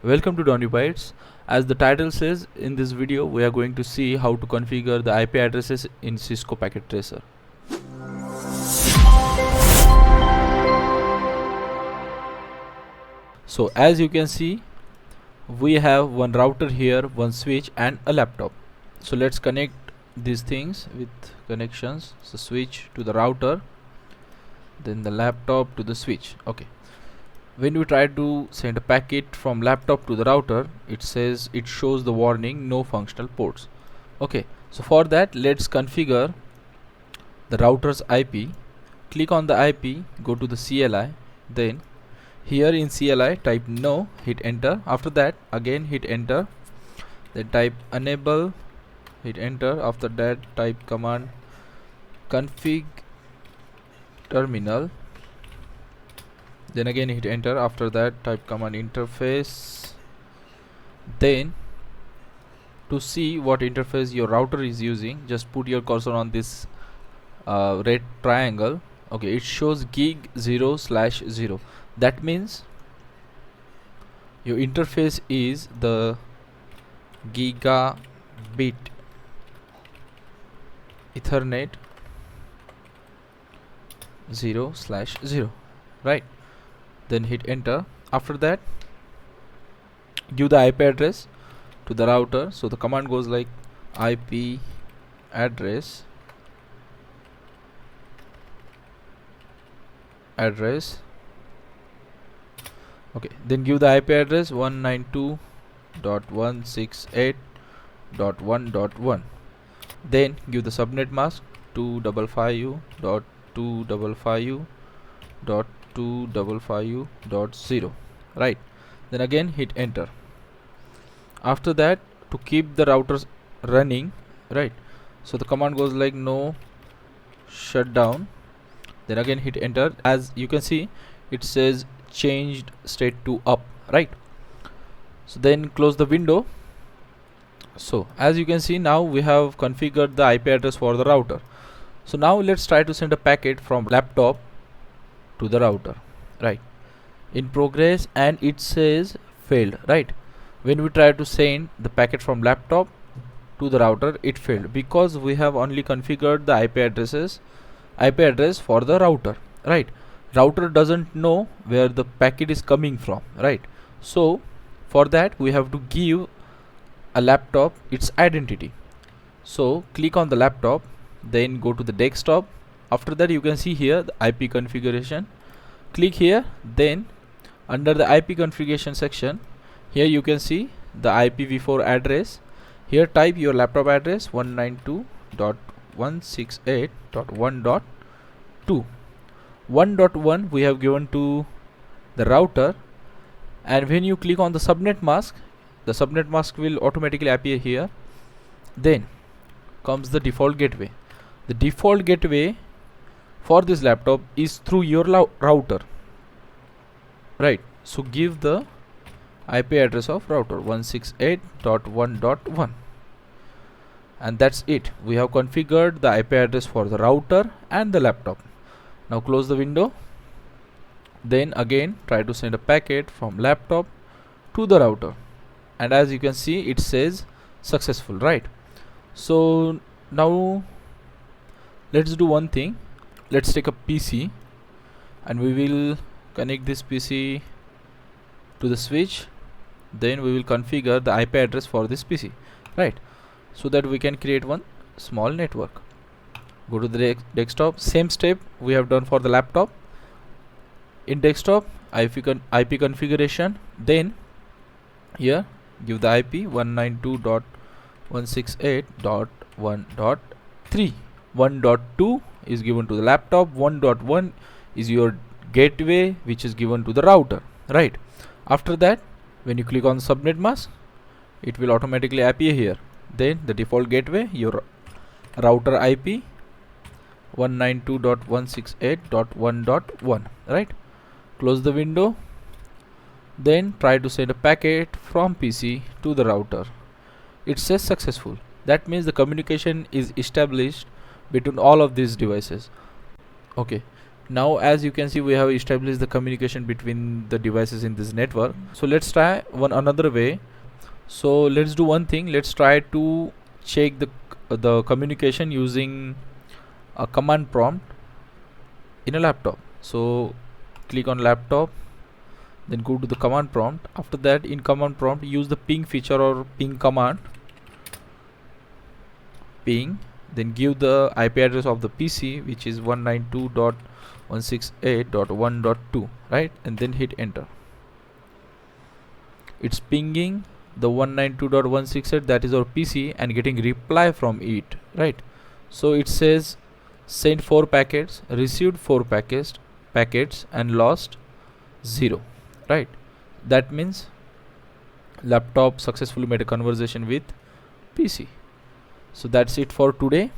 Welcome to DONIVBYTES. As the title says, in this video we are going to see how to configure the IP addresses in Cisco Packet Tracer. So as you can see, we have one router here, one switch and a laptop. So let's connect these things with connections. So switch to the router, then the laptop to the switch. Okay. When we try to send a packet from laptop to the router, it shows the warning no functional ports. Okay, so for that let's configure the router's IP. Click on the IP, go to the CLI, then here in CLI type no, hit enter. After that again hit enter, then type enable, hit enter. After that type command config terminal, then again hit enter. After that type command interface. Then to see what interface your router is using, just put your cursor on this red triangle. Okay, it shows gig 0/0. That means your interface is the gigabit Ethernet 0/0, right? Then hit enter. After that give the IP address to the router. So the command goes like IP address okay, then give the IP address 192.168.1.1. then give the subnet mask 255u.255u.255u.0, right? Then again hit enter. After that, to keep the routers running, right, so the command goes like no shutdown. Then again hit enter. As you can see, it says changed state to up, right? So then close the window. So as you can see, now we have configured the IP address for the router. So now let's try to send a packet from laptop to the router, right? In progress, and it says failed, right? When we try to send the packet from laptop to the router, it failed because we have only configured the IP address for the router, right? Router doesn't know where the packet is coming from, right? So for that we have to give a laptop its identity. So click on the laptop, then go to the desktop. After that you can see here the IP configuration. Click here, then under the IP configuration section, here you can see the IPv4 address. Here type your laptop address 192.168.1.2. 1.1 we have given to the router, and when you click on the subnet mask, the subnet mask will automatically appear here. Then comes the default gateway. The default gateway for this laptop is through your router, right? So give the IP address of router 168.1.1, and that's it. We have configured the IP address for the router and the laptop. Now close the window, then again try to send a packet from laptop to the router, and as you can see it says successful, right? So now let's do one thing. Let's take a PC and we will connect this PC to the switch. Then we will configure the IP address for this PC, right? So that we can create one small network. Go to the desktop. Same step we have done for the laptop. In desktop, IP configuration. Then here give the IP 192.168.1.3. 1.2 is given to the laptop. 1.1 is your gateway, which is given to the router, right? After that, when you click on subnet mask, it will automatically appear here. Then the default gateway, your router IP 192.168.1.1, right? Close the window, then try to send a packet from PC to the router. It says successful. That means the communication is established between all of these devices. Okay, Now as you can see, we have established the communication between the devices in this network. So let's try one another way. So let's do one thing. Let's try to check the communication using a command prompt in a laptop. So click on laptop, then go to the command prompt. After that, in command prompt, use the ping feature or ping command. Ping, then give the IP address of the PC, which is 192.168.1.2, right? And then hit enter. It's pinging the 192.168, that is our PC, and getting reply from it, right? So it says sent 4 packets, received 4 packets and lost 0, right? That means laptop successfully made a conversation with PC. So that's it for today.